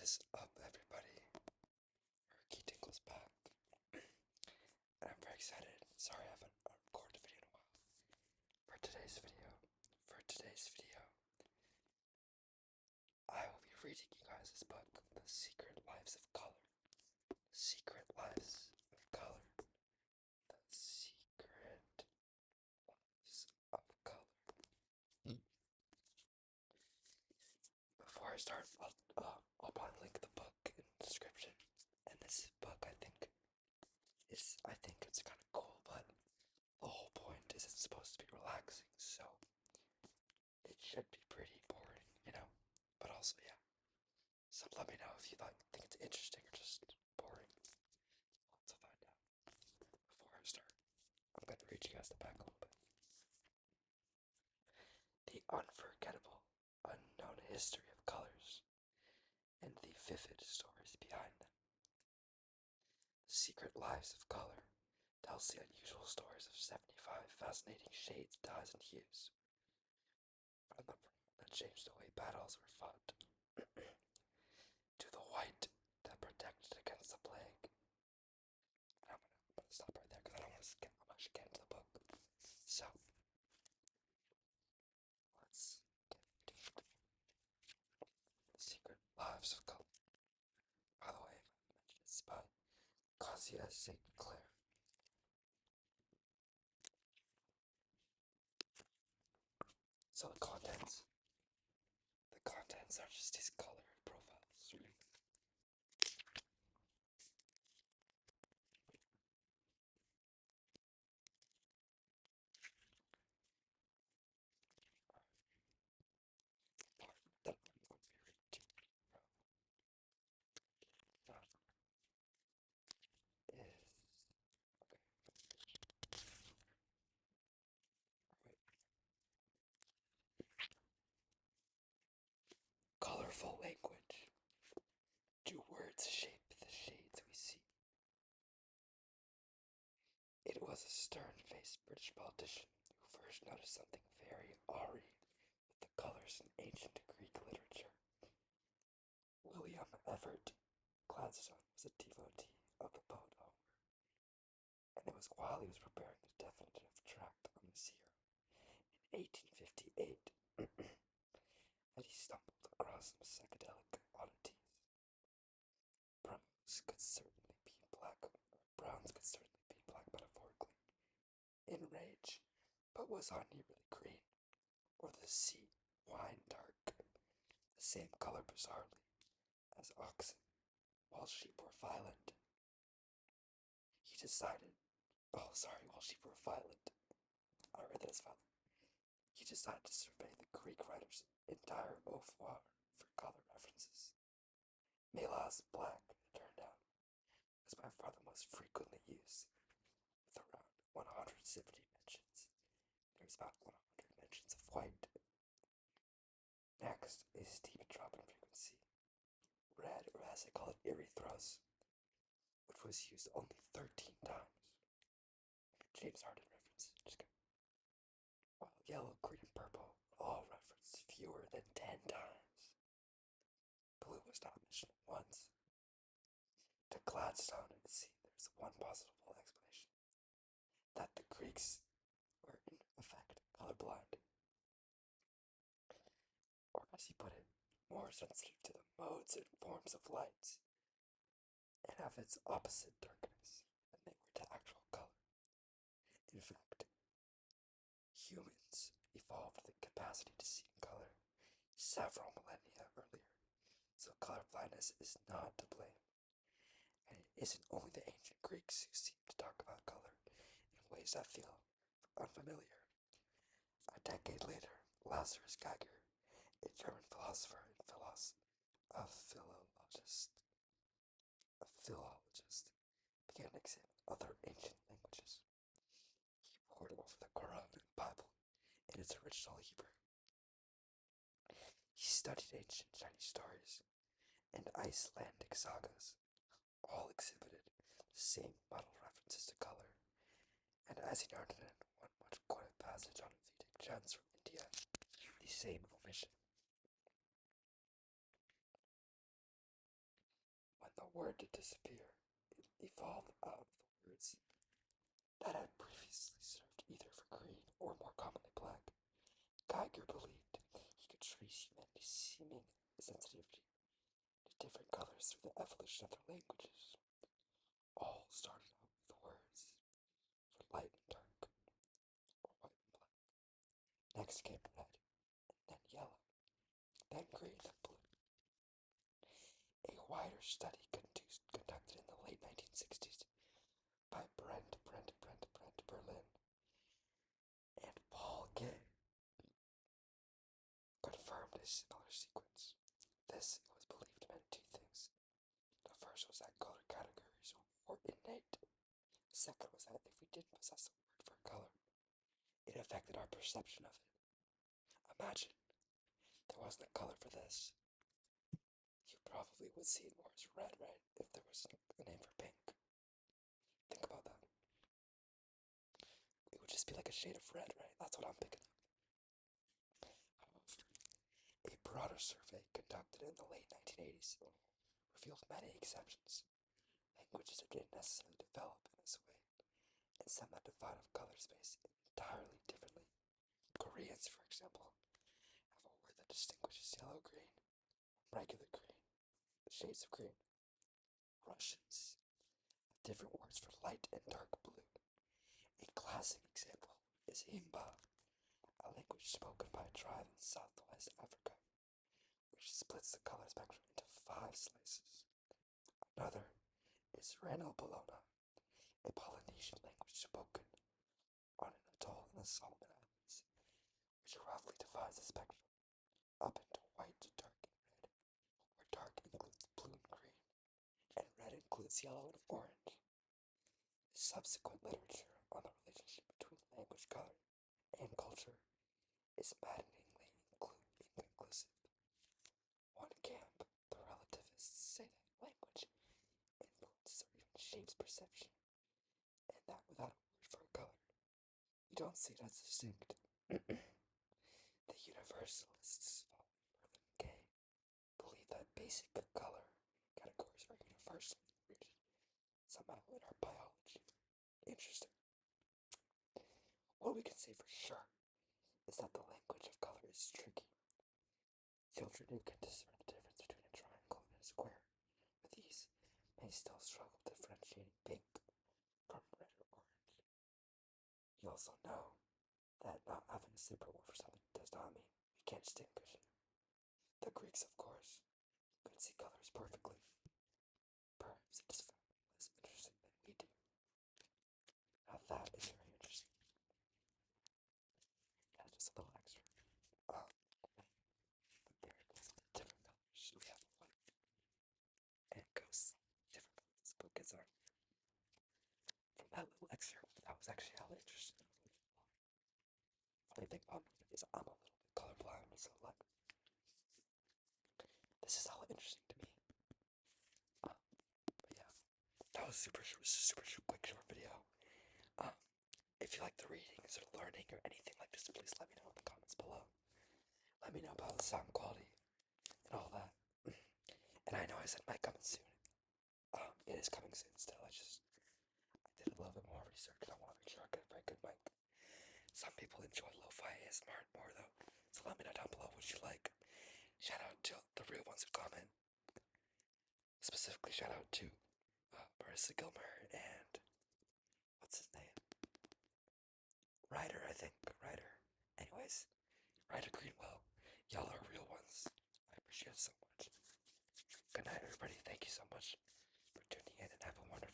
is up, everybody? Herky Tinkle's back, and I'm very excited. Sorry I haven't recorded a video in a while. For today's video, I will be reading you guys this book, The Secret Lives of Color. Secret Lives of Color. The Secret Lives of Color. Before I start, I'll probably link the book in the description. And this book, I think it's kind of cool, but the whole point is it's supposed to be relaxing, so it should be pretty boring, But also, yeah. So let me know if you think it's interesting or just boring. I'll have to find out. Before I start, I'm going to read you guys the back a little bit. The unforgettable, unknown history of colors and the vivid stories behind them. Secret Lives of Color tells the unusual stories of 75 fascinating shades, dyes, and hues. From the brown that changed the way battles were fought, to the white that protected against the plague. And I'm gonna stop right there because I don't want to get much into the book. So, let's get to The Secret Lives of Color. By the way, it's by Kassia St. Clair. So the contents are just these color profiles. Colorful language. Do words shape the shades we see? It was a stern-faced British politician who first noticed something very awry with the colors in ancient Greek literature. William Everett Gladstone was a devotee of the poet Homer, and it was while he was preparing his definitive tract on the hero in 1858 that he stumbled across some psychedelic oddities. Browns could certainly be black metaphorically, in rage, but was honey really green, or the sea wine dark, the same color bizarrely as oxen, while sheep were violent? While sheep were violent. I read that as violent. He decided to survey the Greek writer's entire oeuvre for color references. Melas black, it turned out, was by far the most frequently used, with around 170 mentions. There's about 100 mentions of white. Next is deep drop in frequency, red, or as they call it, erythros, which was used only 13 times. James Harden reference, just kidding. While yellow, green, and purple were all referenced fewer than 10 times. Blue was not mentioned once. To Gladstone, it seemed there was one possible explanation: that the Greeks were in effect colorblind, or as he put it, more sensitive to the modes and forms of light, and of its opposite darkness than they were to actual color. In fact, humans evolved the capacity to see in color several millennia earlier, so colorblindness is not to blame. And it isn't only the ancient Greeks who seem to talk about color in ways that feel unfamiliar. A decade later, Lazarus Geiger, a German philosopher and philologist, began to examine other ancient languages. He pored over the Quran and Bible in its original Hebrew. He studied ancient Chinese stories and Icelandic sagas. All exhibited the same muddled references to color, and as he noted in one much quoted passage on Vedic gems from India, the same omission. word to disappear. It evolved out of the words that had previously served either for green or more commonly black. Geiger believed he could trace humanity's seeming sensitivity to different colors through the evolution of their languages. All started out with words for light and dark, or white and black. Next came red, then yellow, then green and blue. A wider study conducted in the late 1960s by Brent Berlin and Paul Gay confirmed a similar sequence. This, it was believed, meant two things. The first was that color categories were innate. The second was that if we didn't possess a word for color, it affected our perception of it. Imagine there wasn't a color for this. You probably would see it more as red, right? If there was a name for pink. Think about that. It would just be like a shade of red, right? That's what I'm picking up. However, a broader survey conducted in the late 1980s revealed many exceptions. Languages that didn't necessarily develop in this way, and some that define of color space entirely differently. Koreans, for example, have a word that distinguishes yellow-green from regular green, the shades of green. Russians have different words for light and dark blue. A classic example is Himba, a language spoken by a tribe in southwest Africa, which splits the color spectrum into 5 slices. Another is Reno Bologna, a Polynesian language spoken on an atoll in the Solomon Islands, which roughly divides the spectrum up into white, dark, and red, where dark includes blue and green, and red includes yellow and orange. Subsequent literature on the relationship between language, color, and culture is maddeningly inconclusive. One camp, the relativists, say that language influences or even shapes perception, and that without a word for a color, you don't see it as distinct. The universalists, Berlin Gay, believe that basic color categories are universally rigid, somehow in our biology. Interesting. What we can say for sure is that the language of color is tricky. Children who can discern the difference between a triangle and a square with ease may still struggle differentiating pink from red or orange. You also know that not having a separate word for something does not mean we can't distinguish it. The Greeks, of course, could see colors perfectly. Perhaps it is found less interesting than we do. Now that is very interesting. That's just a little extra. Compared to different colors, we have white and ghosts, different colors book is on. From that little excerpt, that was actually hella interesting. Funny thing about me is I'm a little bit colorblind, so like, this is hella interesting to me. But yeah, that was super quick short video. If you like the readings or learning or anything like this, please let me know in the comments below. Let me know about the sound quality and all that. And I know I said mic coming soon. It is coming soon still. I did a little bit more research and I want to make sure I get a very good mic. Some people enjoy lo-fi ASMR more though, so let me know down below what you like. Shout out to the real ones who comment. Specifically shout out to Marissa Gilmer and what's his name? Ryder, I think. Ryder. Anyways, Ryder Greenwell. Y'all are real ones. I appreciate it so much. Good night, everybody. Thank you so much for tuning in and have a wonderful